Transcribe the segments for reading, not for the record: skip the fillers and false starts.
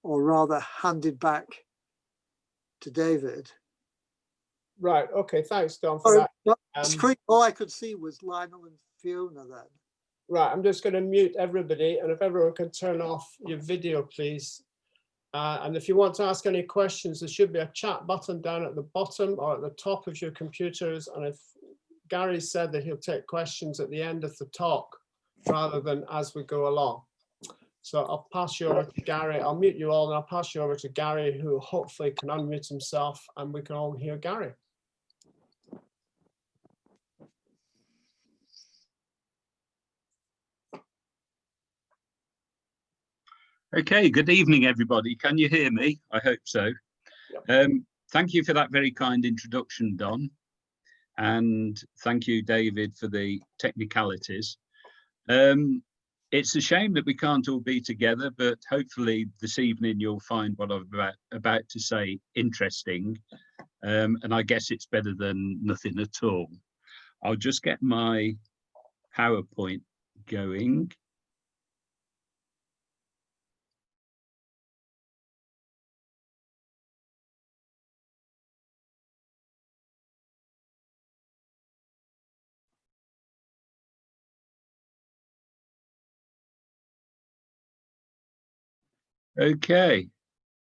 or rather handed back to David. Right, okay, thanks, Don, for that. All I could see was Lionel and Fiona then. Right, I'm just going to mute everybody, and if everyone can turn off your video, please. And if you want to ask any questions, there should be a chat button down at the bottom or at the top of your computers. And if Gary said that he'll take questions at the end of the talk rather than as we go along. So I'll pass you over to Gary. I'll mute you all and I'll pass you over to Gary, who hopefully can unmute himself and we can all hear Gary. Okay, good evening, everybody. Can you hear me? I hope so. Yep. Thank you for that very kind introduction, Don. And thank you, David, for the technicalities. It's a shame that we can't all be together, but hopefully this evening you'll find what I'm about to say interesting. And I guess it's better than nothing at all. I'll just get my PowerPoint going. Okay,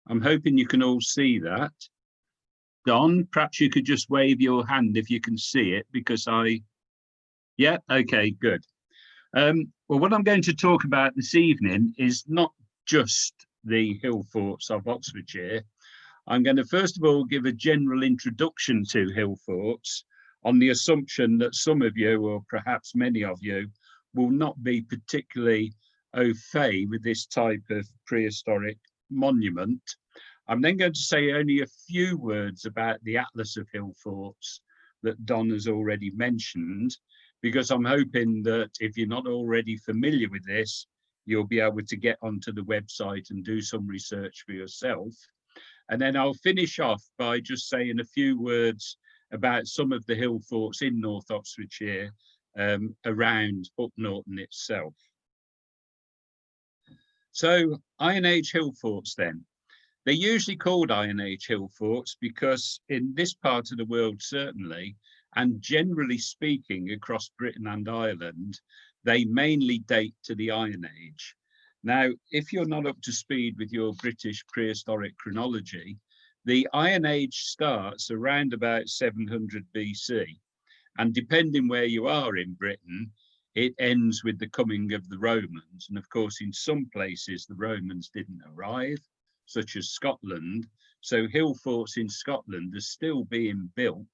I'm hoping you can all see that. Don, perhaps you could just wave your hand if you can see it, because yeah, okay, good. Well, what I'm going to talk about this evening is not just the Hillforts of Oxfordshire. I'm going to first of all give a general introduction to Hillforts on the assumption that some of you, or perhaps many of you, will not be particularly au fait with this type of prehistoric monument. I'm then going to say only a few words about the Atlas of Hillforts that Don has already mentioned, because I'm hoping that if you're not already familiar with this, you'll be able to get onto the website and do some research for yourself. And then I'll finish off by just saying a few words about some of the Hillforts in North Oxfordshire around Up Norton itself. So Iron Age Hillforts then. They're usually called Iron Age Hillforts because in this part of the world certainly, and generally speaking across Britain and Ireland, they mainly date to the Iron Age. Now, if you're not up to speed with your British prehistoric chronology, the Iron Age starts around about 700 BC. And depending where you are in Britain, it ends with the coming of the Romans. And of course, in some places, the Romans didn't arrive, such as Scotland. So Hillforts in Scotland are still being built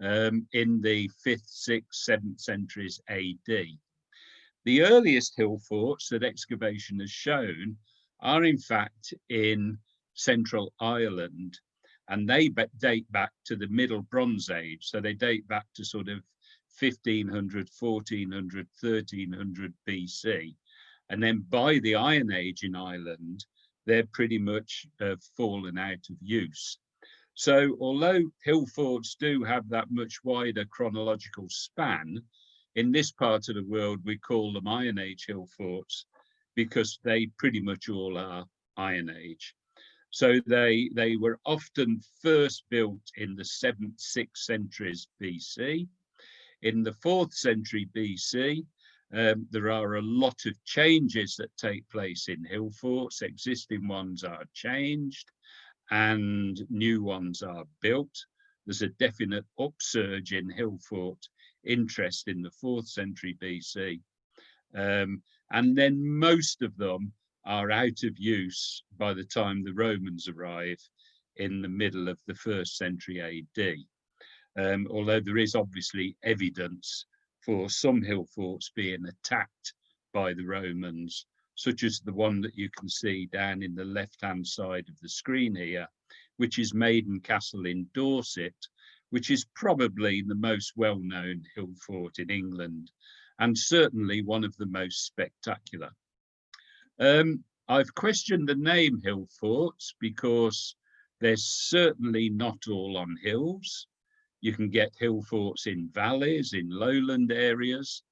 in the 5th, 6th, 7th centuries AD. The earliest Hillforts that excavation has shown are in fact in Central Ireland, and they date back to the Middle Bronze Age. So they date back to sort of 1500, 1400, 1300 BC. And then by the Iron Age in Ireland, they're pretty much fallen out of use. So although Hillforts do have that much wider chronological span, in this part of the world, we call them Iron Age Hillforts because they pretty much all are Iron Age. So they were often first built in the 7th, 6th centuries BC. In the 4th century BC, there are a lot of changes that take place in Hillforts. Existing ones are changed and new ones are built. There's a definite upsurge in Hillfort interest in the 4th century BC. And then most of them are out of use by the time the Romans arrive in the middle of the 1st century AD. Although there is obviously evidence for some Hillforts being attacked by the Romans, such as the one that you can see down in the left-hand side of the screen here, which is Maiden Castle in Dorset, which is probably the most well-known Hillfort in England, and certainly one of the most spectacular. I've questioned the name Hillforts because they're certainly not all on hills. You can get Hillforts in valleys, in lowland areas,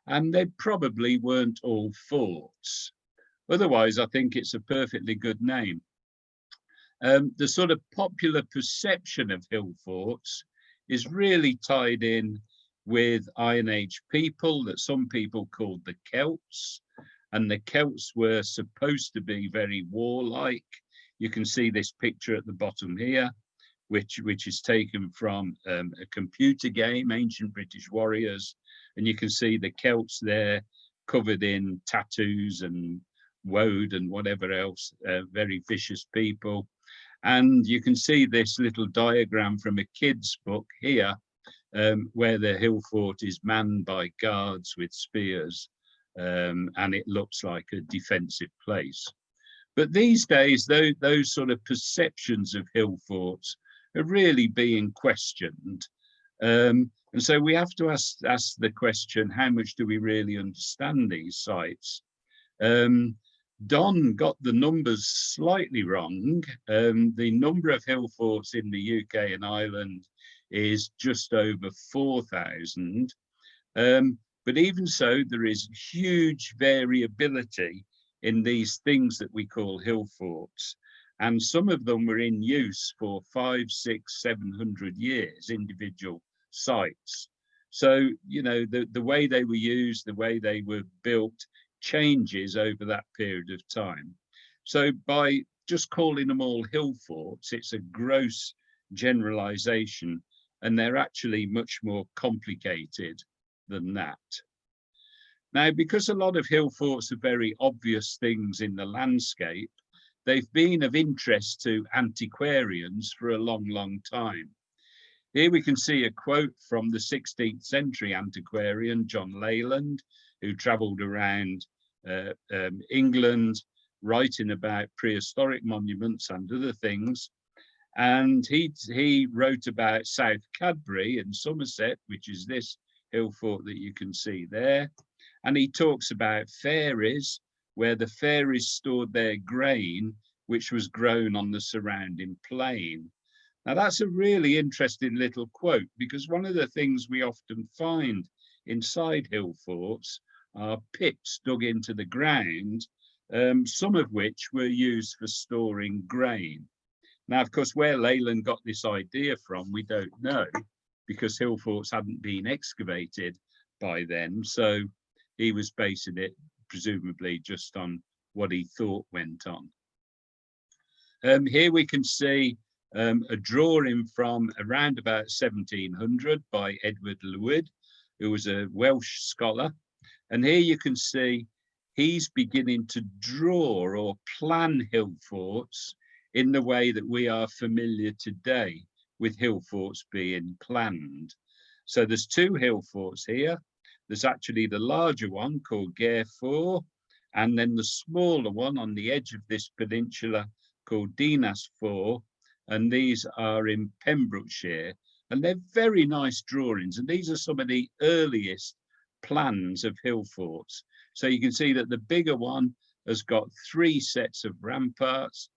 and they probably weren't all forts. Otherwise, I think it's a perfectly good name. The sort of popular perception of hill forts is really tied in with Iron Age people that some people called the Celts, and the Celts were supposed to be very warlike. You can see this picture at the bottom here, which is taken from a computer game, Ancient British Warriors, and you can see the Celts there covered in tattoos and woad and whatever else, very vicious people. And you can see this little diagram from a kid's book here, where the hill fort is manned by guards with spears, and it looks like a defensive place. But these days, those sort of perceptions of hill forts are really being questioned. And so we have to ask the question, how much do we really understand these sites? Don got the numbers slightly wrong. The number of hill forts in the UK and Ireland is just over 4,000. But even so, there is huge variability in these things that we call hill forts. And some of them were in use for 500, 600, 700 years, individual sites. So, you know, the way they were used, the way they were built changes over that period of time. So by just calling them all hill forts, it's a gross generalization, and they're actually much more complicated than that. Now, because a lot of hill forts are very obvious things in the landscape, they've been of interest to antiquarians for a long, long time. Here we can see a quote from the 16th century antiquarian, John Leyland, who travelled around England, writing about prehistoric monuments and other things. And he wrote about South Cadbury in Somerset, which is this hill fort that you can see there. And he talks about fairies, where the fairies stored their grain, which was grown on the surrounding plain. Now that's a really interesting little quote, because one of the things we often find inside hill forts are pits dug into the ground, some of which were used for storing grain. Now, of course, where Leyland got this idea from, we don't know, because hill forts hadn't been excavated by then. So he was basing it presumably just on what he thought went on. Here we can see a drawing from around about 1700 by Edward Lewid, who was a Welsh scholar. And here you can see he's beginning to draw or plan hill forts in the way that we are familiar today with hill forts being planned. So there's two hill forts here. There's actually the larger one called Gairford, and then the smaller one on the edge of this peninsula called Dinas Fort, and these are in Pembrokeshire, and they're very nice drawings, and these are some of the earliest plans of hill forts. So you can see that the bigger one has got four sets of ramparts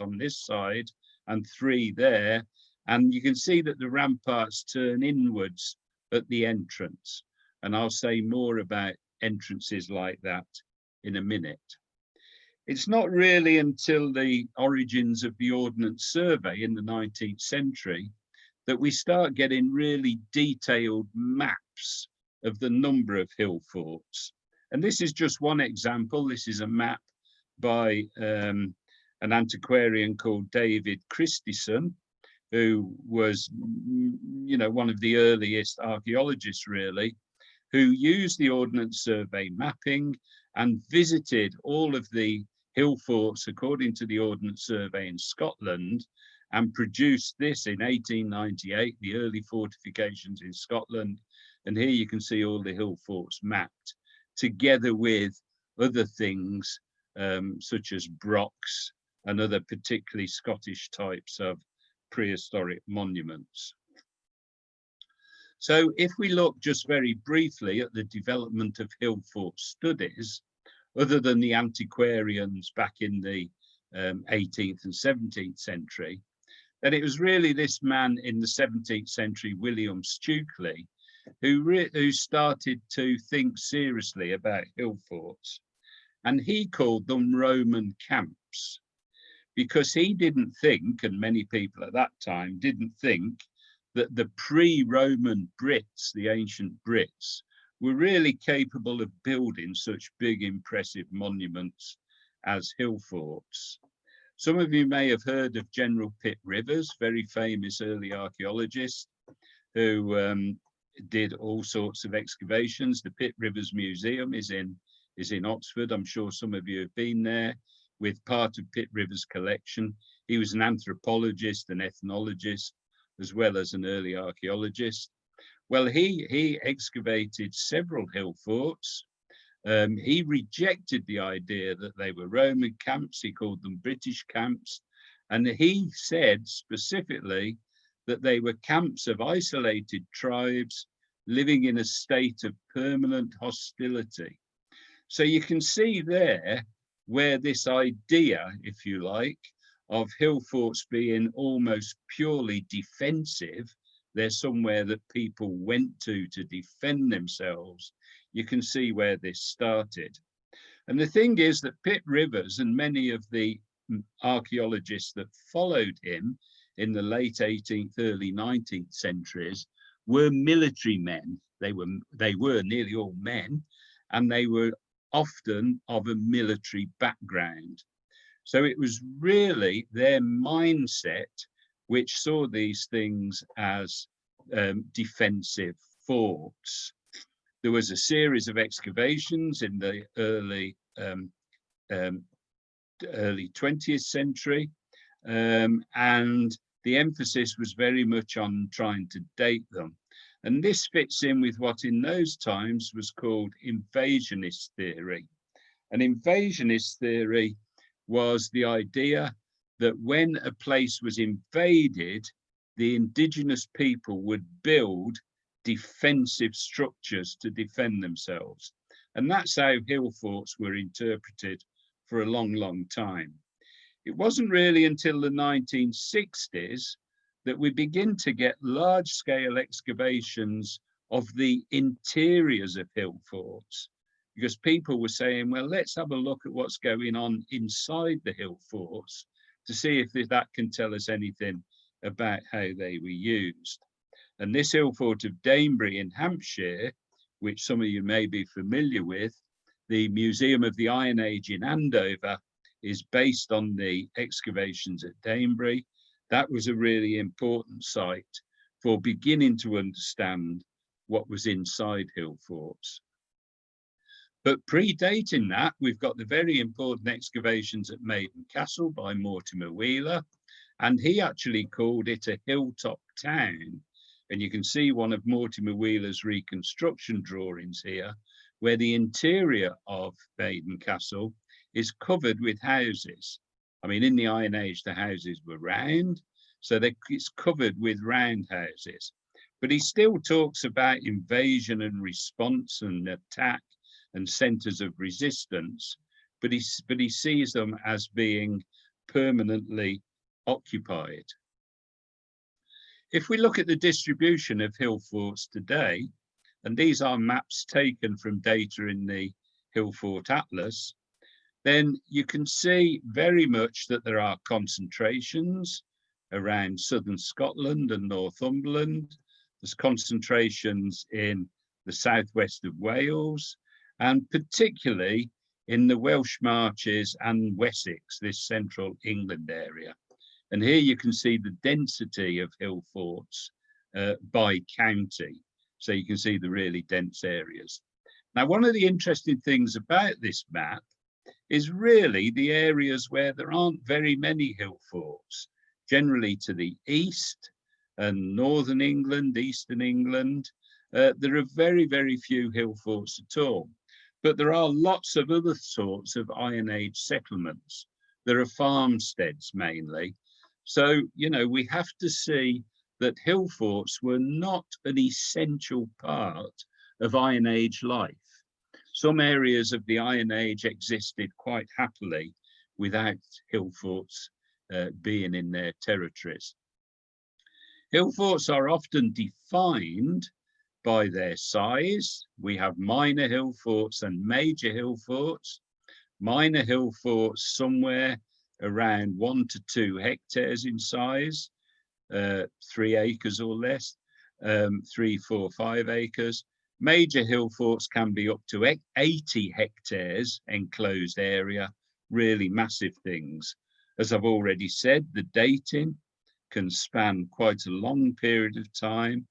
on this side and 3 there, and you can see that the ramparts turn inwards at the entrance, and I'll say more about entrances like that in a minute. It's not really until the origins of the Ordnance Survey in the 19th century that we start getting really detailed maps of the number of hill forts. And this is just one example. This is a map by an antiquarian called David Christison, who was, you know, one of the earliest archaeologists really, who used the Ordnance Survey mapping and visited all of the hill forts according to the Ordnance Survey in Scotland, and produced this in 1898, the early fortifications in Scotland. And here you can see all the hill forts mapped together with other things such as brocks and other particularly Scottish types of prehistoric monuments. So if we look just very briefly at the development of hill fort studies, other than the antiquarians back in the 18th and 17th century, then it was really this man in the 17th century, William Stukeley, who started to think seriously about hill forts, and he called them Roman camps. because he didn't think, and many people at that time didn't think, that the pre-Roman Brits, the ancient Brits, were really capable of building such big, impressive monuments as hill forts. Some of you may have heard of General Pitt Rivers, very famous early archaeologist who did all sorts of excavations. The Pitt Rivers Museum is in Oxford. I'm sure some of you have been there with part of Pitt Rivers' collection. He was an anthropologist, an ethnologist, as well as an early archaeologist. Well, he excavated several hill forts. He rejected the idea that they were Roman camps. He called them British camps. And he said specifically that they were camps of isolated tribes living in a state of permanent hostility. So you can see there where this idea, if you like, of hill forts being almost purely defensive, they're somewhere that people went to defend themselves. You can see where this started. And the thing is that Pitt Rivers and many of the archaeologists that followed him in the late 18th, early 19th centuries were military men. They were nearly all men, and they were often of a military background. So it was really their mindset which saw these things as defensive forts. There was a series of excavations in the early 20th century, and the emphasis was very much on trying to date them. And this fits in with what in those times was called invasionist theory. And invasionist theory was the idea that when a place was invaded, the indigenous people would build defensive structures to defend themselves. And that's how hill forts were interpreted for a long, long time. It wasn't really until the 1960s that we begin to get large-scale excavations of the interiors of hill forts, because people were saying, well, let's have a look at what's going on inside the hill forts to see if that can tell us anything about how they were used. And this hill fort of Danebury in Hampshire, which some of you may be familiar with, the Museum of the Iron Age in Andover, is based on the excavations at Danebury. That was a really important site for beginning to understand what was inside hill forts. But predating that, we've got the very important excavations at Maiden Castle by Mortimer Wheeler, and he actually called it a hilltop town. And you can see one of Mortimer Wheeler's reconstruction drawings here, where the interior of Maiden Castle is covered with houses. I mean, in the Iron Age, the houses were round, so it's covered with round houses. But he still talks about invasion and response and attack and centres of resistance, but he sees them as being permanently occupied. If we look at the distribution of hill forts today, and these are maps taken from data in the Hill Fort Atlas, then you can see very much that there are concentrations around southern Scotland and Northumberland. There's concentrations in the southwest of Wales, and particularly in the Welsh Marches and Wessex, this central England area. And here you can see the density of hill forts by county. So you can see the really dense areas. Now, one of the interesting things about this map is really the areas where there aren't very many hill forts. Generally to the east and northern England, eastern England, there are very, very few hill forts at all. But there are lots of other sorts of Iron Age settlements. There are farmsteads mainly. So, you know, we have to see that hill forts were not an essential part of Iron Age life. Some areas of the Iron Age existed quite happily without hill forts being in their territories. Hill forts are often defined by their size. We have minor hill forts and major hill forts. Minor hill forts somewhere around 1 to 2 hectares in size, 3 acres or less, 3, 4, 5 acres. Major hill forts can be up to 80 hectares enclosed area, really massive things. As I've already said, the dating can span quite a long period of time.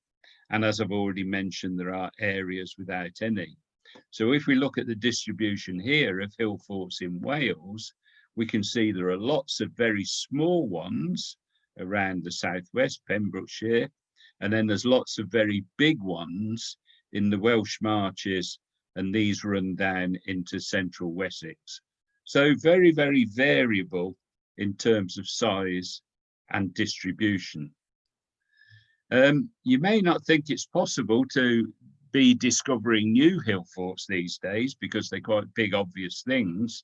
And as I've already mentioned, there are areas without any. So if we look at the distribution here of hill forts in Wales, we can see there are lots of very small ones around the southwest, Pembrokeshire, and then there's lots of very big ones in the Welsh Marches, and these run down into central Wessex. So very, very variable in terms of size and distribution. You may not think it's possible to be discovering new hill forts these days because they're quite big, obvious things,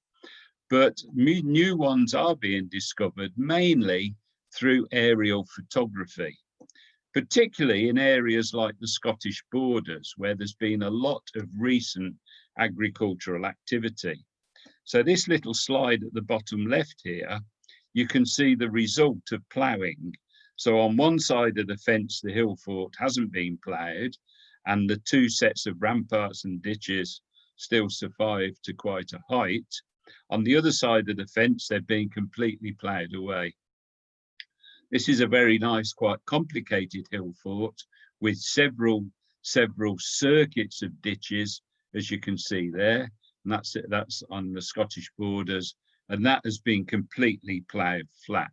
but new ones are being discovered mainly through aerial photography, particularly in areas like the Scottish borders, where there's been a lot of recent agricultural activity. So this little slide at the bottom left here, you can see the result of ploughing. So on one side of the fence, the hill fort hasn't been ploughed, and the 2 sets of ramparts and ditches still survive to quite a height. On the other side of the fence, they've been completely ploughed away. This is a very nice, quite complicated hill fort with several circuits of ditches, as you can see there. And that's on the Scottish borders, and that has been completely ploughed flat.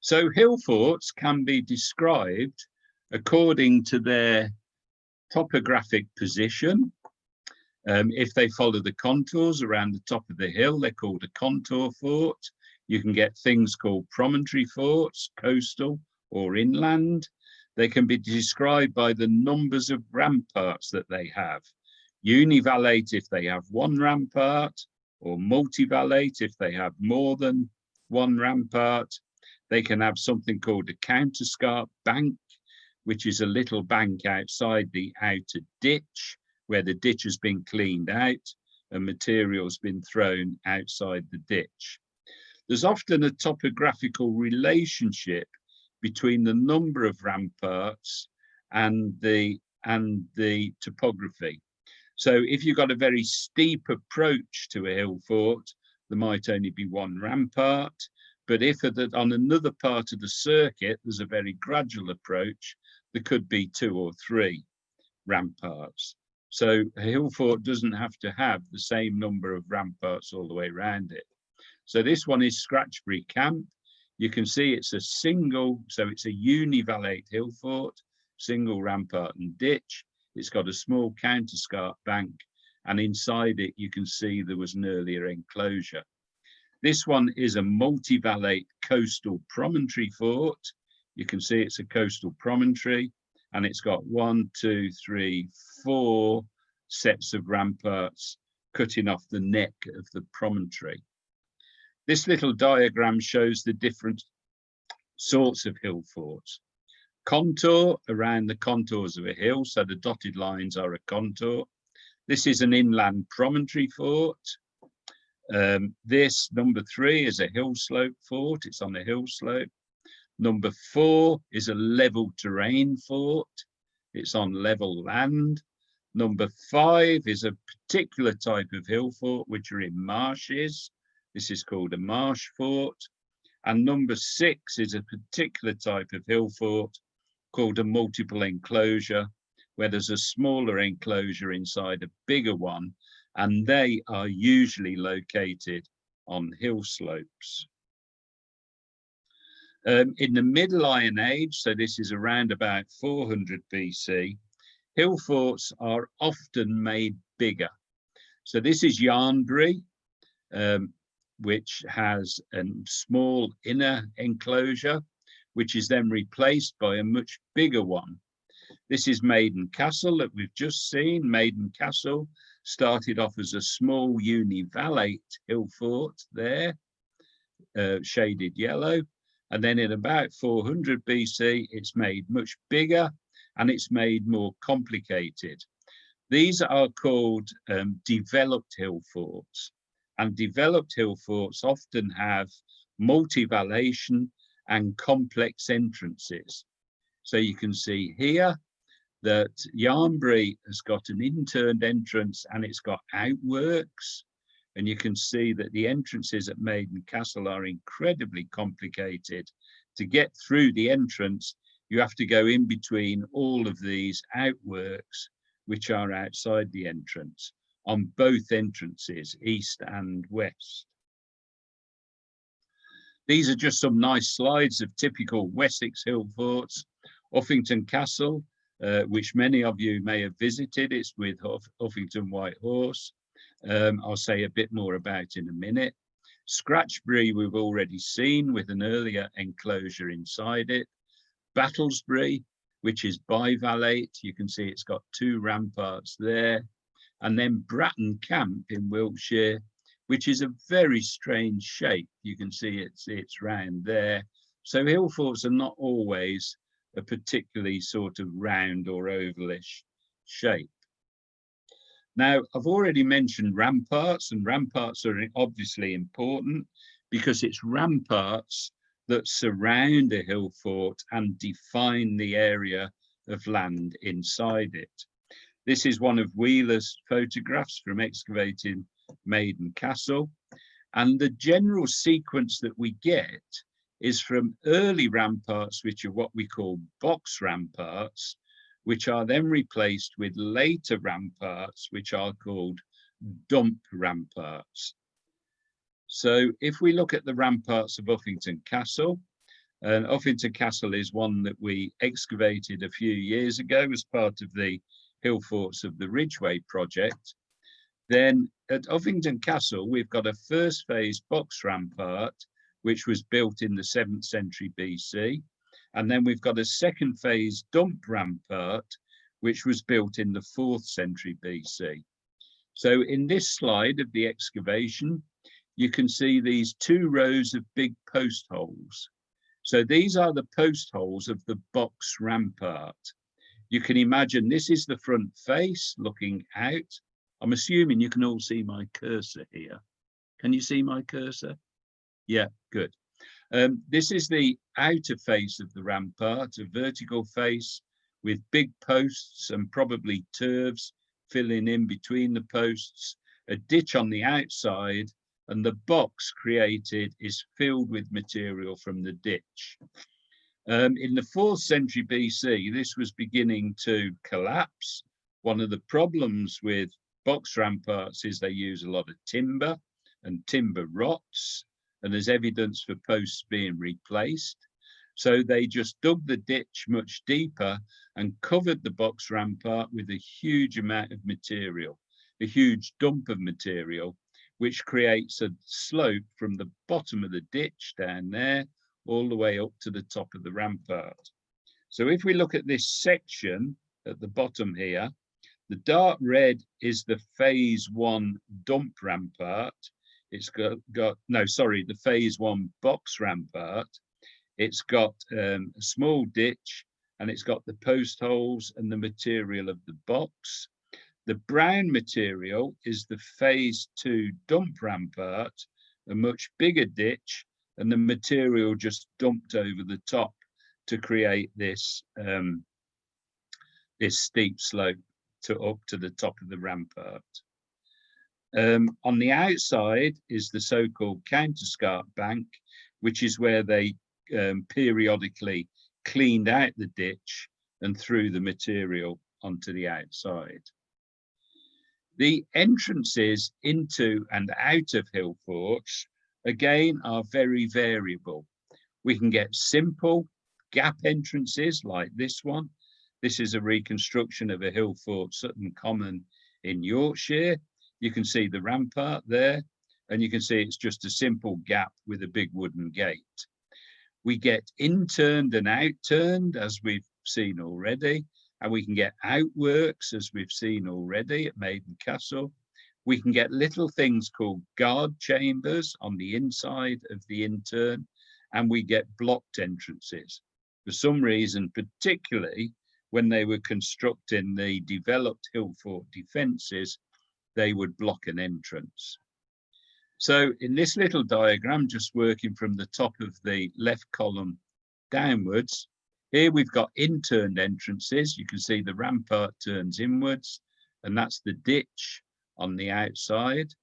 So hill forts can be described according to their topographic position. If they follow the contours around the top of the hill, they're called a contour fort. You can get things called promontory forts, coastal or inland. They can be described by the numbers of ramparts that they have. Univallate if they have 1 rampart, or multivallate if they have more than 1 rampart. They can have something called a counterscarp bank, which is a little bank outside the outer ditch, where the ditch has been cleaned out and material's been thrown outside the ditch. There's often a topographical relationship between the number of ramparts and the topography. So if you've got a very steep approach to a hill fort, there might only be 1 rampart. But if on another part of the circuit, there's a very gradual approach, there could be 2 or 3 ramparts. So a hill fort doesn't have to have the same number of ramparts all the way around it. So this one is Scratchbury Camp. You can see it's a single, so it's a univallate hill fort, single rampart and ditch. It's got a small counterscarp bank, and inside it you can see there was an earlier enclosure. This one is a multivallate coastal promontory fort. You can see it's a coastal promontory, and it's got 1, 2, 3, 4 sets of ramparts cutting off the neck of the promontory. This little diagram shows the different sorts of hill forts. Contour, around the contours of a hill, so the dotted lines are a contour. This is an inland promontory fort. This, number 3, is a hill slope fort. It's on a hill slope. Number 4 is a level terrain fort. It's on level land. Number 5 is a particular type of hill fort, which are in marshes. This is called a marsh fort. And number 6 is a particular type of hill fort called a multiple enclosure, where there's a smaller enclosure inside a bigger one, and they are usually located on hill slopes. In the Middle Iron Age, so this is around about 400 BC, hill forts are often made bigger. So this is Yarnbury, which has a small inner enclosure, which is then replaced by a much bigger one. This is Maiden Castle that we've just seen. Maiden Castle started off as a small univallate hill fort there, shaded yellow. And then in about 400 BC, it's made much bigger and it's made more complicated. These are called developed hill forts. and developed hill forts often have multi-vallation and complex entrances. So you can see here that Yarnbury has got an interned entrance and it's got outworks. And you can see that the entrances at Maiden Castle are incredibly complicated. To get through the entrance, you have to go in between all of these outworks, which are outside the entrance, on both entrances, east and west. These are just some nice slides of typical Wessex hill forts. Uffington Castle, which many of you may have visited, it's with Uffington White Horse. I'll say a bit more about in a minute. Scratchbury we've already seen with an earlier enclosure inside it. Battlesbury, which is bivalate, you can see it's got 2 ramparts there. And then Bratton Camp in Wiltshire, which is a very strange shape. You can see it's round there. So hill forts are not always a particularly sort of round or ovalish shape. Now, I've already mentioned ramparts, and ramparts are obviously important because it's ramparts that surround a hill fort and define the area of land inside it. This is one of Wheeler's photographs from excavating Maiden Castle, and the general sequence that we get is from early ramparts, which are what we call box ramparts, which are then replaced with later ramparts, which are called dump ramparts. So if we look at the ramparts of Uffington Castle, and Uffington Castle is one that we excavated a few years ago as part of the Hill Forts of the Ridgeway project, then at Uffington Castle, we've got a first phase box rampart, which was built in the 7th century BC. And then we've got a second phase dump rampart, which was built in the 4th century BC. So in this slide of the excavation, you can see these 2 rows of big post holes. So these are the post holes of the box rampart. You can imagine this is the front face looking out. I'm assuming you can all see my cursor here. Can you see my cursor? Yeah, good. This is the outer face of the rampart, a vertical face with big posts and probably turves filling in between the posts, a ditch on the outside, and the box created is filled with material from the ditch. In the 4th century BC, this was beginning to collapse. One of the problems with box ramparts is they use a lot of timber, and timber rots, and there's evidence for posts being replaced. So they just dug the ditch much deeper and covered the box rampart with a huge amount of material, a huge dump of material, which creates a slope from the bottom of the ditch down there all the way up to the top of the rampart. So if we look at this section at the bottom here, the dark red is the phase 1 dump rampart. It's got the phase 1 box rampart. It's got a small ditch, and it's got the post holes and the material of the box. The brown material is the phase 2 dump rampart, a much bigger ditch, and the material just dumped over the top to create this, this steep slope up to the top of the rampart. On the outside is the so-called counterscarp bank, which is where they periodically cleaned out the ditch and threw the material onto the outside. The entrances into and out of hill forts, again, are very variable. We can get simple gap entrances like this one. This is a reconstruction of a hill fort, Sutton Common in Yorkshire. You can see the rampart there, and you can see it's just a simple gap with a big wooden gate. We get inturned and outturned, as we've seen already, and we can get outworks, as we've seen already at Maiden Castle. We can get little things called guard chambers on the inside of the intern, and we get blocked entrances. For some reason, particularly when they were constructing the developed hill fort defences, they would block an entrance. So in this little diagram, just working from the top of the left column downwards, here we've got inturned entrances. You can see the rampart turns inwards, and that's the ditch on the outside.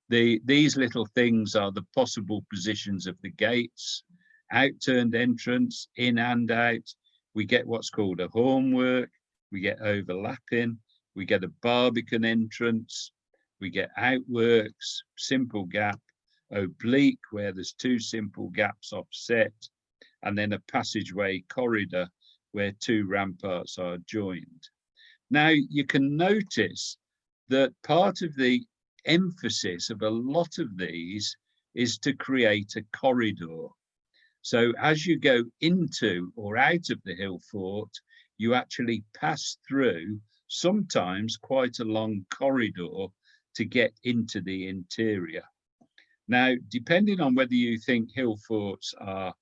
These little things are the possible positions of the gates. Outturned entrance, in and out. We get what's called a hornwork. We get overlapping. We get a barbican entrance. We get outworks, simple gap, oblique, where there's two simple gaps offset, and then a passageway corridor where two ramparts are joined. Now, you can notice that part of the emphasis of a lot of these is to create a corridor. So as you go into or out of the hill fort, you actually pass through sometimes quite a long corridor to get into the interior. Now, depending on whether you think hill forts are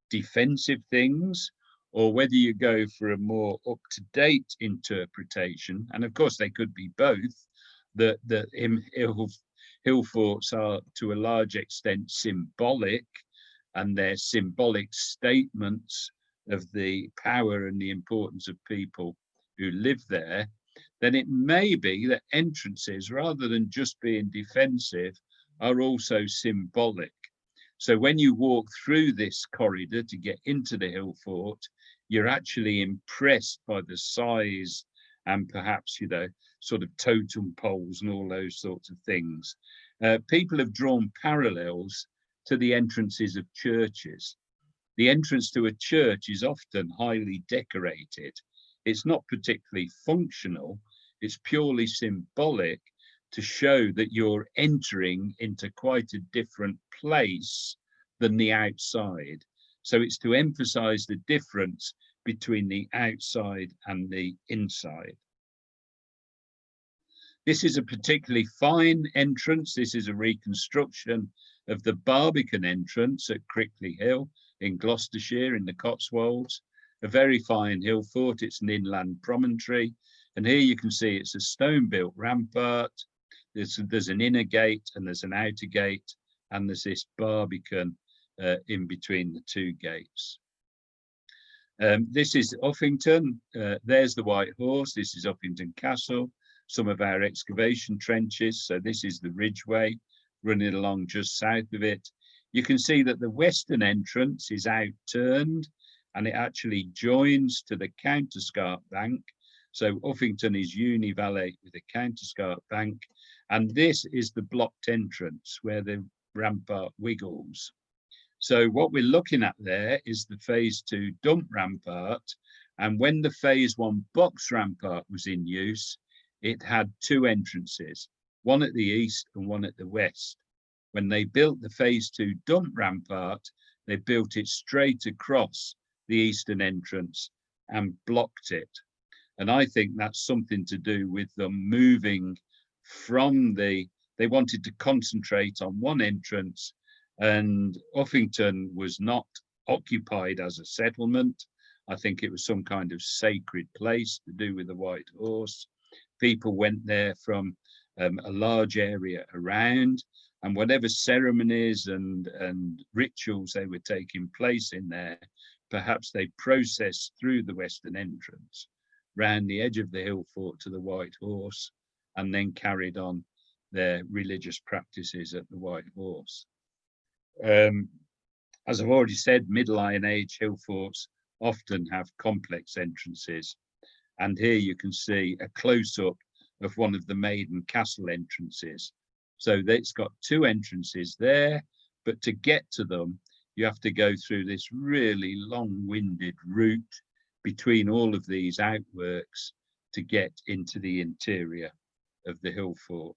defensive things or whether you go for a more up-to-date interpretation, and of course they could be both, that hill forts are to a large extent symbolic, and they're symbolic statements of the power and the importance of people who live there, then it may be that entrances, rather than just being defensive, are also symbolic. So when you walk through this corridor to get into the hill fort, you're actually impressed by the size and perhaps, sort of totem poles and all those sorts of things. People have drawn parallels to the entrances of churches. The entrance to a church is often highly decorated. It's not particularly functional. It's purely symbolic to show that you're entering into quite a different place than the outside. So it's to emphasize the difference between the outside and the inside. This is a particularly fine entrance. This is a reconstruction of the Barbican entrance at Crickley Hill in Gloucestershire in the Cotswolds. A very fine hill fort. It's an inland promontory. And here you can see it's a stone-built rampart. There's an inner gate and there's an outer gate, and there's this Barbican in between the two gates. This is Uffington. There's the White Horse. This is Uffington Castle. Some of our excavation trenches. So this is the Ridgeway running along just south of it. You can see that the western entrance is outturned and it actually joins to the counterscarp bank. So Uffington is univallate with a counterscarp bank. And this is the blocked entrance where the rampart wiggles. So what we're looking at there is the phase 2 dump rampart. And when the phase 1 box rampart was in use, it had two entrances, one at the east and one at the west. When they built the phase 2 dump rampart, they built it straight across the eastern entrance and blocked it. And I think that's something to do with them moving from they wanted to concentrate on one entrance, and Uffington was not occupied as a settlement. I think it was some kind of sacred place to do with the White Horse. People went there from a large area around, and whatever ceremonies and rituals they were taking place in there, perhaps they processed through the western entrance, round the edge of the hill fort to the White Horse, and then carried on their religious practices at the White Horse. As I've already said, Middle Iron Age hill forts often have complex entrances. And here you can see a close-up of one of the maiden castle entrances. So it's got two entrances there, but to get to them, you have to go through this really long-winded route between all of these outworks to get into the interior of the hill fort.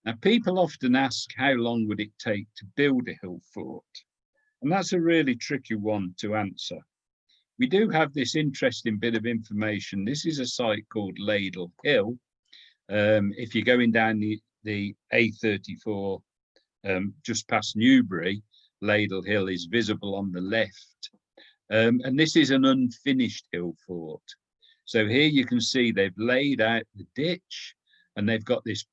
Now, people often ask, how long would it take to build a hill fort? And that's a really tricky one to answer. We do have this interesting bit of information. This is a site called Ladle Hill. If you're going down the A34 just past Newbury, Ladle Hill is visible on the left. And this is an unfinished hill fort. So here you can see they've laid out the ditch, and they've got these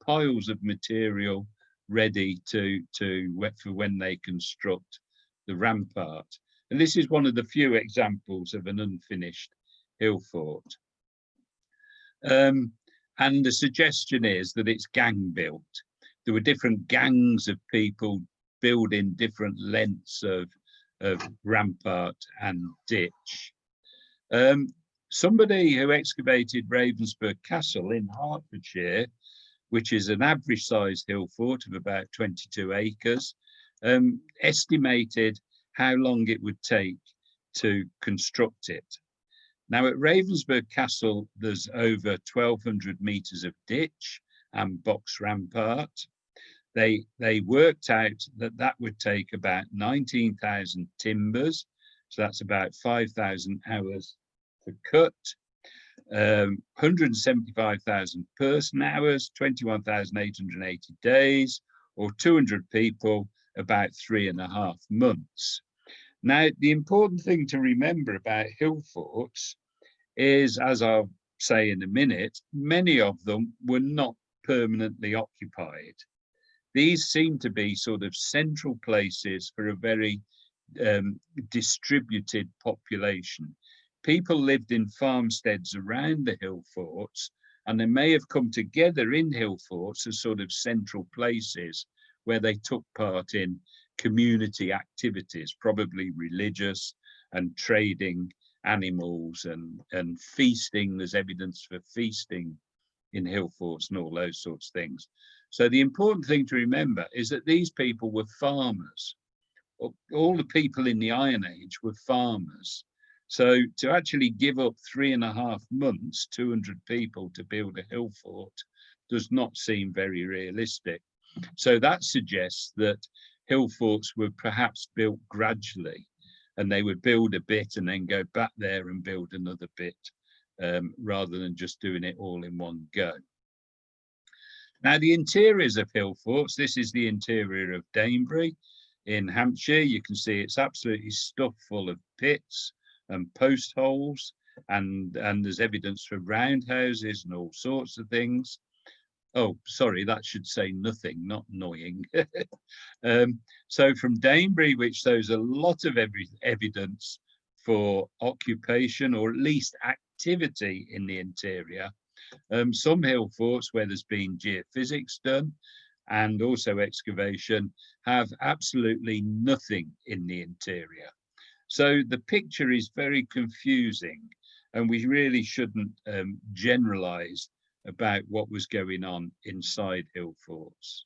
piles of material ready for when they construct the rampart. And this is one of the few examples of an unfinished hill fort. And the suggestion is that it's gang built. There were different gangs of people building different lengths of rampart and ditch. Somebody who excavated Ravensburg Castle in Hertfordshire, which is an average sized hill fort of about 22 acres, estimated how long it would take to construct it. Now at Ravensburg Castle, there's over 1,200 meters of ditch and box rampart. They worked out that that would take about 19,000 timbers. So that's about 5,000 hours to cut, 175,000 person hours, 21,880 days, or 200 people, about 3.5 months. Now, the important thing to remember about hill forts is, as I'll say in a minute, many of them were not permanently occupied. These seem to be sort of central places for a very distributed population. People lived in farmsteads around the hill forts, and they may have come together in hill forts as sort of central places where they took part in community activities, probably religious and trading animals and feasting. There's evidence for feasting in hill forts and all those sorts of things. So the important thing to remember is that these people were farmers. All the people in the Iron Age were farmers. So to actually give up 3.5 months, 200 people to build a hill fort does not seem very realistic. So that suggests that hill forts were perhaps built gradually, and they would build a bit and then go back there and build another bit, rather than just doing it all in one go. Now, the interiors of hill forts, this is the interior of Danebury in Hampshire. You can see it's absolutely stuffed full of pits and post holes, and there's evidence for roundhouses and all sorts of things. Oh, sorry, that should say nothing, not annoying. So from Danebury, which shows a lot of evidence for occupation or at least activity in the interior. Some hill forts where there's been geophysics done and also excavation have absolutely nothing in the interior. So the picture is very confusing, and we really shouldn't generalize about what was going on inside hill forts.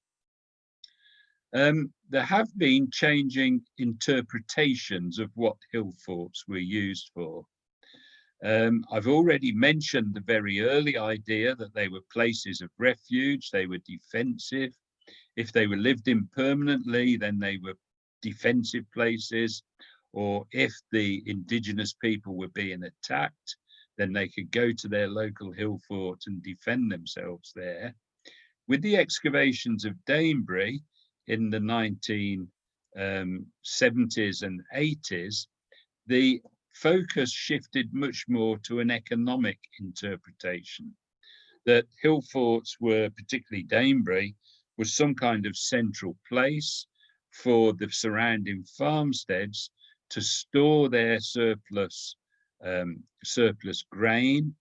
There have been changing interpretations of what hill forts were used for. I've already mentioned the very early idea that they were places of refuge, they were defensive. If they were lived in permanently, then they were defensive places, or if the indigenous people were being attacked, then they could go to their local hill fort and defend themselves there. With the excavations of Danebury in the 1970s and 80s, the focus shifted much more to an economic interpretation, that hill forts were, particularly Danebury, was some kind of central place for the surrounding farmsteads to store their surplus grain,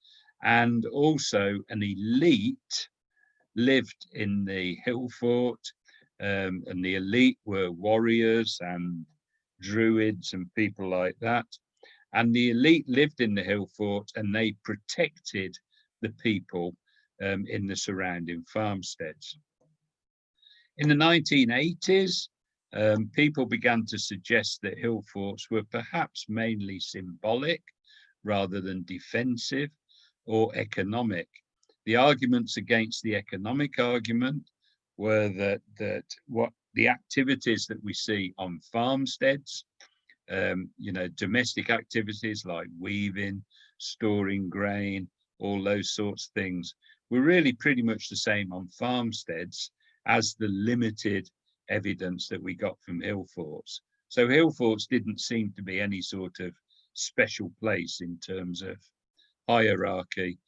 and also an elite lived in the hill fort, and the elite were warriors and druids and people like that. And the elite lived in the hill fort and they protected the people in the surrounding farmsteads. In the 1980s, people began to suggest that hill forts were perhaps mainly symbolic rather than defensive or economic. The arguments against the economic argument were that what the activities that we see on farmsteads, domestic activities like weaving, storing grain, all those sorts of things, were really pretty much the same on farmsteads as the limited evidence that we got from hill forts. So hill forts didn't seem to be any sort of special place in terms of hierarchy,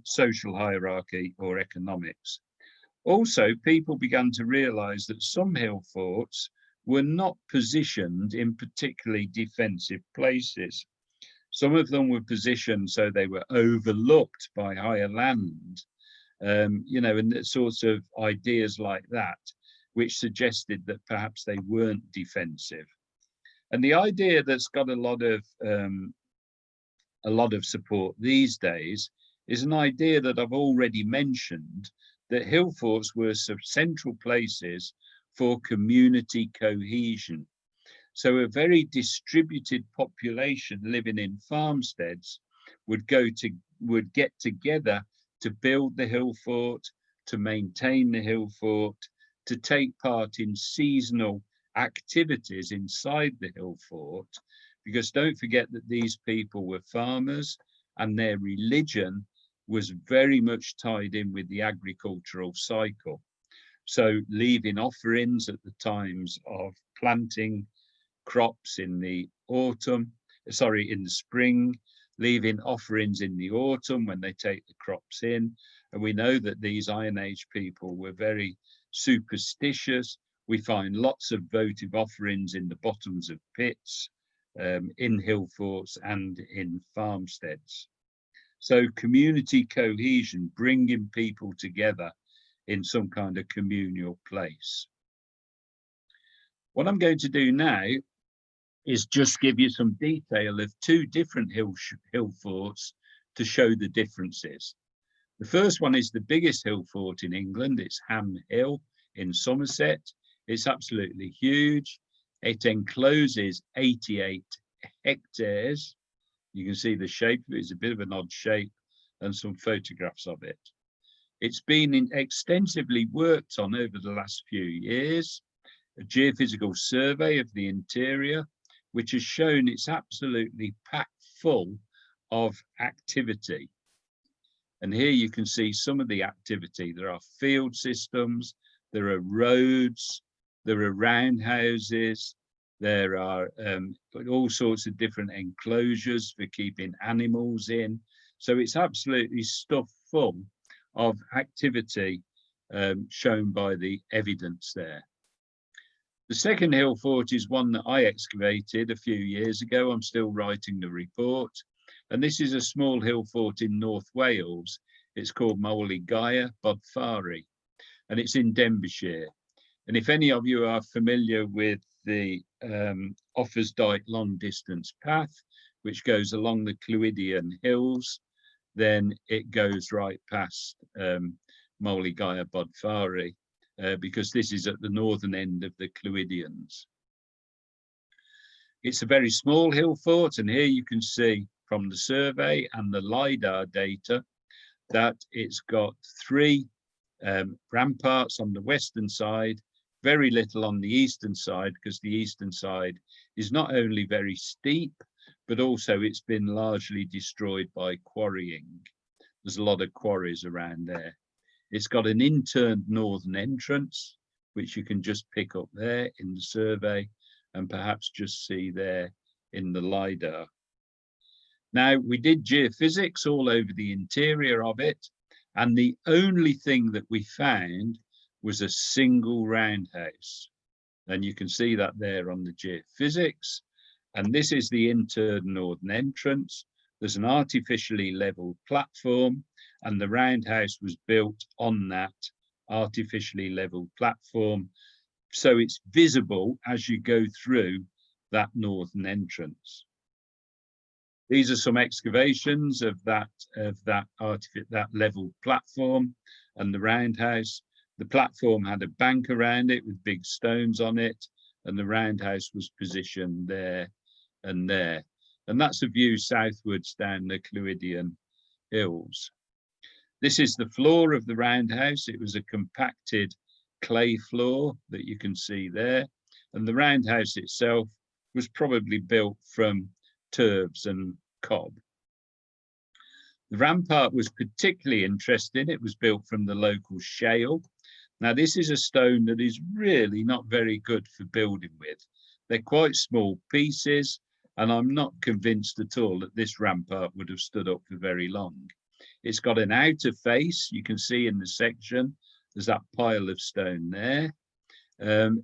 social hierarchy or economics. Also, people began to realise that some hill forts were not positioned in particularly defensive places. Some of them were positioned so they were overlooked by higher land, you know, and sorts of ideas like that, which suggested that perhaps they weren't defensive. And the idea that's got a lot of support these days is an idea that I've already mentioned, that hill forts were central places for community cohesion. So a very distributed population living in farmsteads would get together to build the hill fort, to maintain the hill fort, to take part in seasonal activities inside the hill fort, because don't forget that these people were farmers and their religion was very much tied in with the agricultural cycle. So leaving offerings at the times of planting crops in the autumn, in the spring, leaving offerings in the autumn when they take the crops in. And we know that these Iron Age people were very superstitious. We find lots of votive offerings in the bottoms of pits, in hill forts and in farmsteads. So community cohesion, bringing people together in some kind of communal place. What I'm going to do now is just give you some detail of two different hill forts to show the differences. The first one is the biggest hill fort in England. It's Ham Hill in Somerset. It's absolutely huge. It encloses 88 hectares. You can see the shape of it is a bit of an odd shape and some photographs of it. It's been extensively worked on over the last few years. A geophysical survey of the interior, which has shown it's absolutely packed full of activity. And here you can see some of the activity. There are field systems, there are roads, there are roundhouses, there are all sorts of different enclosures for keeping animals in. So it's absolutely stuffed full of activity shown by the evidence there. The second hill fort is one that I excavated a few years ago. I'm still writing the report. And this is a small hill fort in North Wales. It's called Moely Gaia Bodfari, and it's in Denbighshire. And if any of you are familiar with the Offa's long distance path, which goes along the Clwydian Hills, then it goes right past Moely Gaia Bodfari, because this is at the northern end of the Clwydians. It's a very small hill fort, and here you can see from the survey and the LiDAR data that it's got 3 ramparts on the western side, very little on the eastern side, because the eastern side is not only very steep, but also it's been largely destroyed by quarrying. There's a lot of quarries around there. It's got an interned northern entrance, which you can just pick up there in the survey and perhaps just see there in the LiDAR. Now, we did geophysics all over the interior of it, and the only thing that we found was a single roundhouse. And you can see that there on the geophysics. And this is the interned northern entrance. There's an artificially leveled platform, and the roundhouse was built on that artificially leveled platform. So it's visible as you go through that northern entrance. These are some excavations of that leveled platform and the roundhouse. The platform had a bank around it with big stones on it, and the roundhouse was positioned there and there. And that's a view southwards down the Clwydian Hills. This is the floor of the roundhouse. It was a compacted clay floor that you can see there. And the roundhouse itself was probably built from turfs and cob. The rampart was particularly interesting. It was built from the local shale. Now, this is a stone that is really not very good for building with. They're quite small pieces, and I'm not convinced at all that this rampart would have stood up for very long. It's got an outer face, you can see in the section, There's that pile of stone there.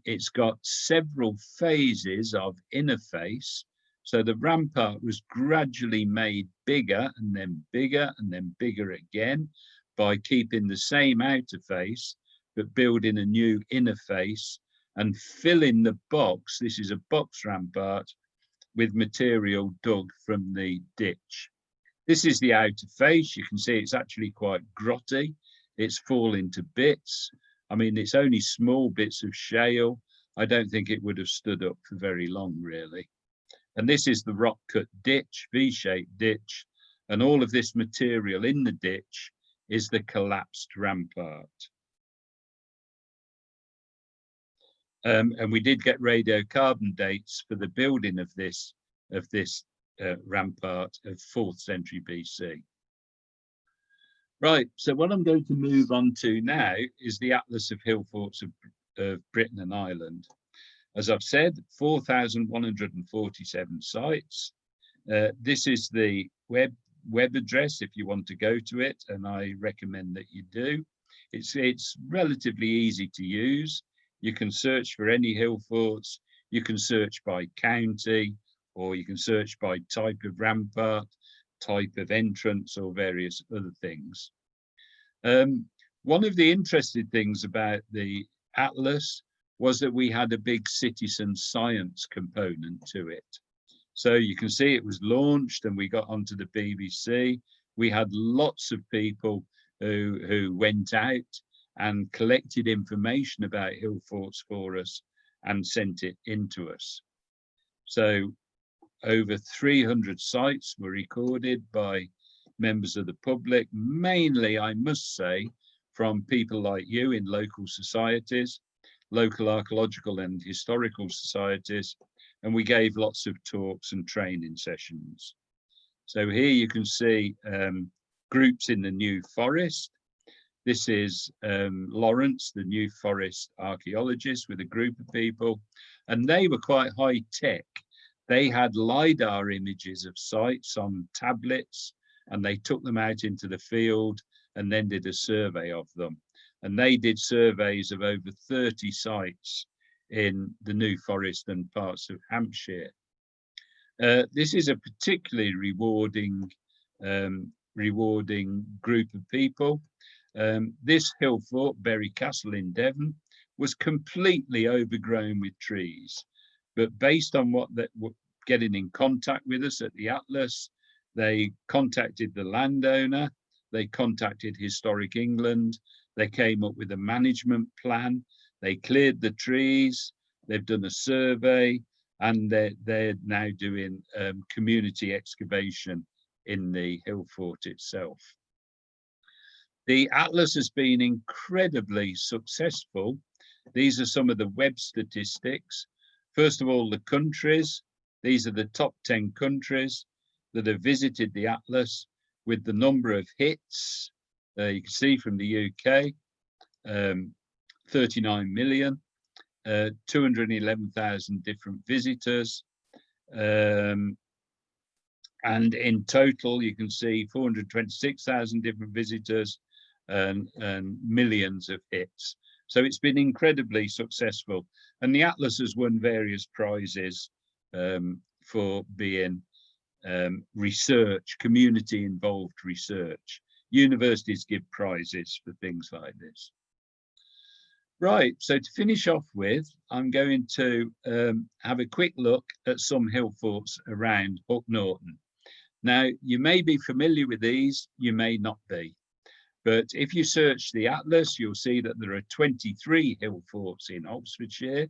It's got several phases of inner face. So the rampart was gradually made bigger and then bigger and then bigger again by keeping the same outer face, but building a new inner face and filling the box. This is a box rampart with material dug from the ditch. This is the outer face. You can see it's actually quite grotty. It's falling to bits. I mean, it's only small bits of shale. I don't think it would have stood up for very long, really. And this is the rock cut ditch, V-shaped ditch. And all of this material in the ditch is the collapsed rampart. And we did get radiocarbon dates for the building of this rampart of 4th century BC. Right, so what I'm going to move on to now is the Atlas of Hillforts of Britain and Ireland. As I've said, 4,147 sites. This is the web address if you want to go to it, and I recommend that you do. It's relatively easy to use. You can search for any hill forts. You can search by county, or you can search by type of rampart, type of entrance, or various other things. One of the interesting things about the Atlas was that we had a big citizen science component to it. So you can see it was launched and we got onto the BBC. We had lots of people who went out and collected information about hill forts for us and sent it into us. So over 300 sites were recorded by members of the public, mainly, I must say, from people like you in local societies, local archaeological and historical societies, and we gave lots of talks and training sessions. So here you can see groups in the New Forest. This is Lawrence, the New Forest archaeologist, with a group of people, and they were quite high tech. They had LiDAR images of sites on tablets, and they took them out into the field and then did a survey of them. And they did surveys of over 30 sites in the New Forest and parts of Hampshire. This is a particularly rewarding group of people. This hill fort, Bury Castle in Devon, was completely overgrown with trees. But based on what they were getting in contact with us at the Atlas, they contacted the landowner, they contacted Historic England, they came up with a management plan, they cleared the trees, they've done a survey, and they're now doing community excavation in the hill fort itself. The Atlas has been incredibly successful. These are some of the web statistics. First of all, the countries. These are the top 10 countries that have visited the Atlas with the number of hits. You can see from the UK, 39 million, 211,000 different visitors. And in total, you can see 426,000 different visitors and millions of hits. So it's been incredibly successful. And the Atlas has won various prizes for being research, community involved research. Universities give prizes for things like this. Right, so to finish off with, I'm going to have a quick look at some hill forts around Hook Norton. Now, you may be familiar with these, you may not be. But if you search the Atlas, you'll see that there are 23 hill forts in Oxfordshire.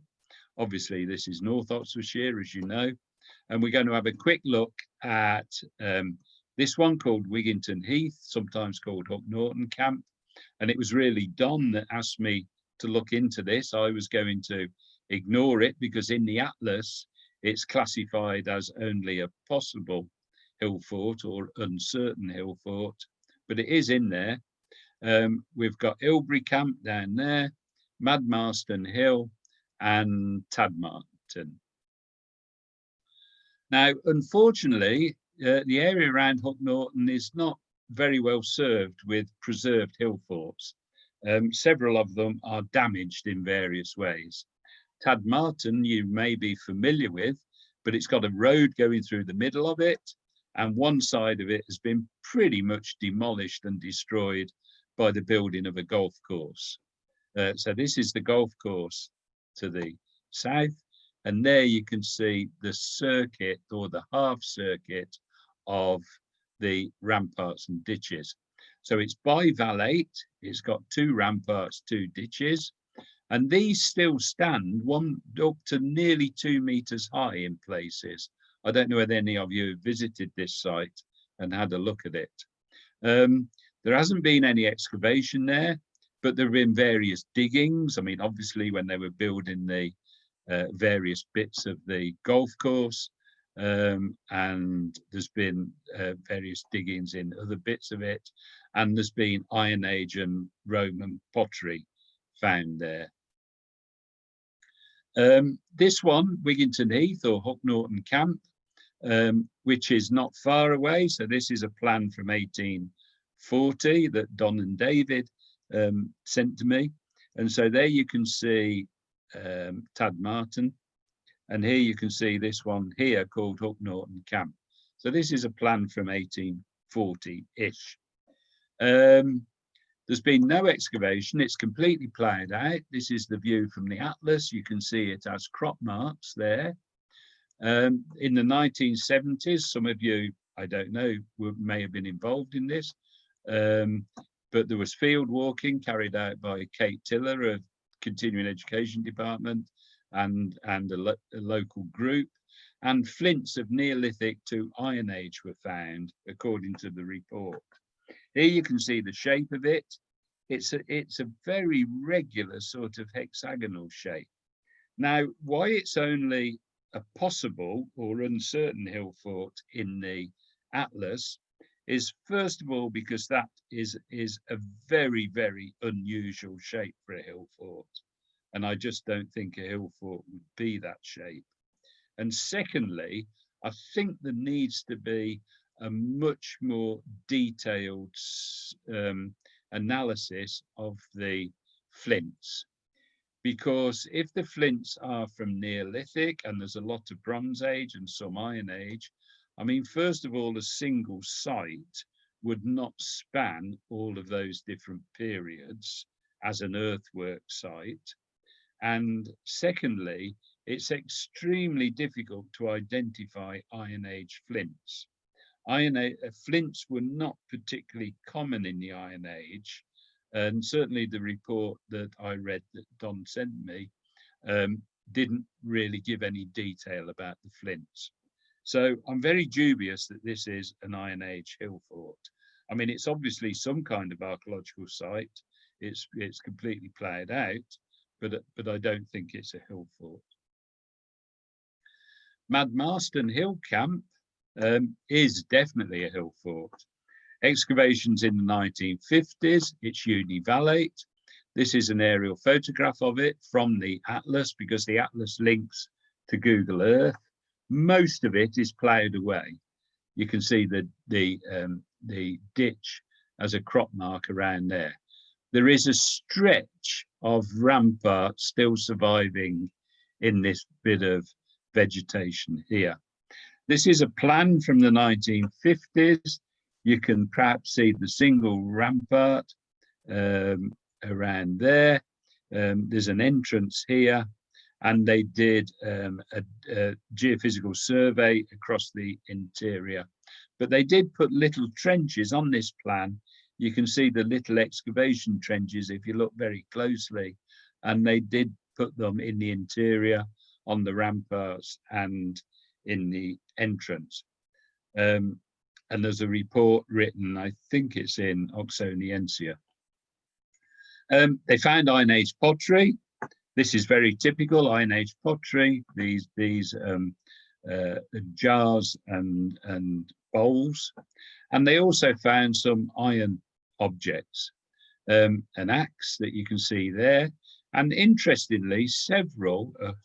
Obviously, this is North Oxfordshire, as you know. And we're going to have a quick look at this one called Wigginton Heath, sometimes called Hook Norton Camp. And it was really Don that asked me to look into this. I was going to ignore it because in the Atlas, it's classified as only a possible hill fort or uncertain hill fort, but it is in there. We've got Ilbury Camp down there, Madmarston Hill and Tadmarton. Now, unfortunately, the area around Hook Norton is not very well served with preserved hill forts. Several of them are damaged in various ways. Tadmarton you may be familiar with, but it's got a road going through the middle of it, and one side of it has been pretty much demolished and destroyed by the building of a golf course. So this is the golf course to the south, and there you can see the circuit or the half circuit of the ramparts and ditches. So it's bivalate, it's got 2 ramparts, 2 ditches, and these still stand one up to nearly 2 meters high in places. I don't know whether any of you have visited this site and had a look at it. There hasn't been any excavation there, but there have been various diggings. I mean, obviously when they were building the various bits of the golf course, and there's been various diggings in other bits of it, and there's been Iron Age and Roman pottery found there. This one, Wigginton Heath or Hook Norton Camp, which is not far away. So this is a plan from 1840 that Don and David sent to me. And so there you can see Tadmarton, and here you can see this one here called Hook Norton Camp. So this is a plan from 1840-ish. There's been no excavation, it's completely ploughed out. This is the view from the atlas. You can see it has crop marks there. In the 1970s, some of you, I don't know, may have been involved in this, but there was field walking carried out by Kate Tiller of Continuing Education Department and a local group, and flints of Neolithic to Iron Age were found, according to the report. Here you can see the shape of it. It's a very regular sort of hexagonal shape. Now, why it's only a possible or uncertain hill fort in the atlas is, first of all, because that is a very, very unusual shape for a hill fort. And I just don't think a hill fort would be that shape. And secondly, I think there needs to be a much more detailed analysis of the flints, because if the flints are from Neolithic and there's a lot of Bronze Age and some Iron Age, I mean, first of all, a single site would not span all of those different periods as an earthwork site. And secondly, it's extremely difficult to identify Iron Age flints. Flints were not particularly common in the Iron Age, and certainly the report that I read that Don sent me didn't really give any detail about the flints. So I'm very dubious that this is an Iron Age hill fort. I mean, it's obviously some kind of archaeological site. It's completely ploughed out, but I don't think it's a hill fort. Madmarston Hill Camp is definitely a hill fort. Excavations in the 1950s, it's univalate. This is an aerial photograph of it from the atlas, because the atlas links to Google Earth. Most of it is ploughed away. You can see the ditch as a crop mark around there. There is a stretch of rampart still surviving in this bit of vegetation here. This is a plan from the 1950s. You can perhaps see the single rampart around there. There's an entrance here, and they did a geophysical survey across the interior. But they did put little trenches on this plan. You can see the little excavation trenches if you look very closely, and they did put them in the interior, on the ramparts and in the entrance. And there's a report written, I think it's in Oxoniensia. They found Iron Age pottery. This is very typical Iron Age pottery. These jars and bowls, and they also found some iron objects, an axe that you can see there, and interestingly, several of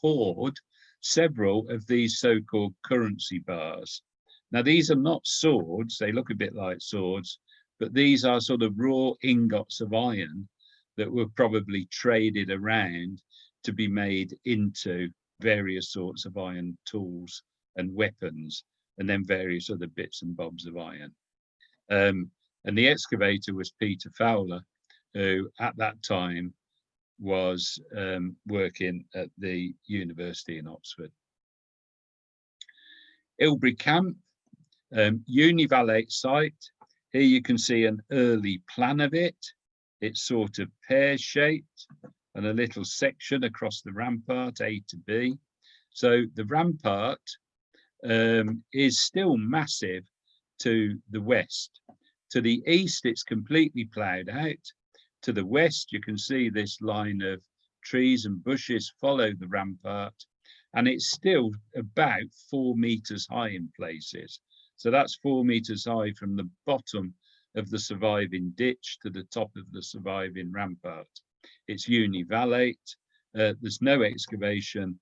these so-called currency bars. Now, these are not swords, they look a bit like swords, but these are sort of raw ingots of iron that were probably traded around to be made into various sorts of iron tools and weapons, and then various other bits and bobs of iron. And the excavator was Peter Fowler, who at that time was working at the university in Oxford. Ilbury Camp, Univalate site. Here you can see an early plan of it. It's sort of pear-shaped and a little section across the rampart, A to B. So the rampart is still massive to the west. To the east, it's completely ploughed out. To the west, you can see this line of trees and bushes follow the rampart, and it's still about 4 meters high in places. So that's 4 meters high from the bottom of the surviving ditch to the top of the surviving rampart. It's univalate. There's no excavation,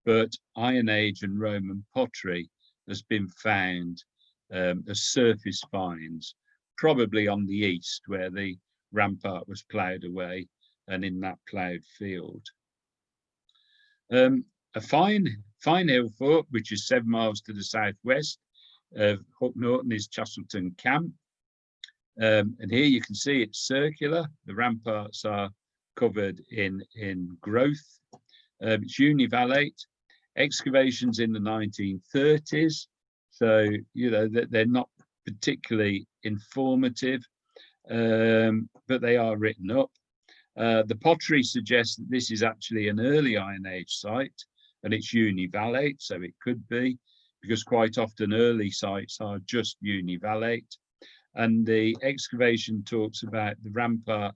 but Iron Age and Roman pottery has been found as surface finds, probably on the east where the rampart was ploughed away and in that ploughed field. A fine hill fort, which is 7 miles to the southwest of Hook Norton, is Chastleton Camp. And here you can see it's circular. The ramparts are covered in growth. It's univalate. Excavations in the 1930s. So, you know, they're not particularly informative, but they are written up. The pottery suggests that this is actually an early Iron Age site, and it's univalate, so it could be, because quite often early sites are just univalate. And the excavation talks about the rampart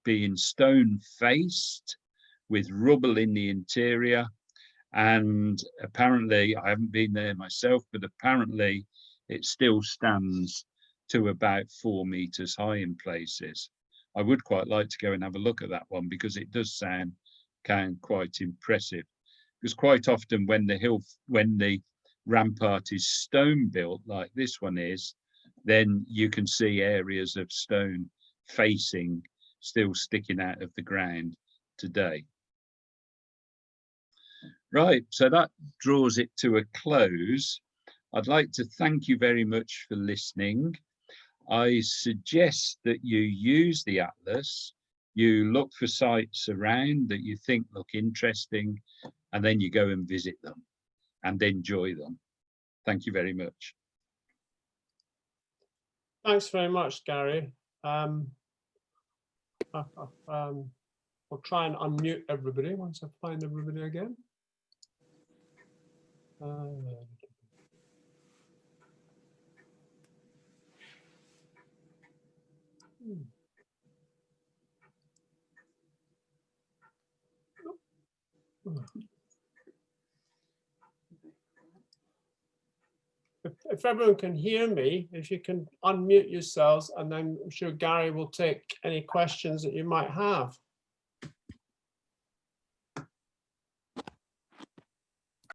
being stone-faced with rubble in the interior. And apparently, I haven't been there myself, but apparently it still stands to about 4 meters high in places. I would quite like to go and have a look at that one because it does sound quite impressive. Because quite often when the rampart is stone built like this one is, then you can see areas of stone facing still sticking out of the ground today. Right, so that draws it to a close. I'd like to thank you very much for listening. I suggest that you use the atlas, you look for sites around that you think look interesting, and then you go and visit them and enjoy them. Thank you very much. Thanks very much, Gary. I'll try and unmute everybody once I find everybody again. If everyone can hear me, if you can unmute yourselves, and then I'm sure Gary will take any questions that you might have.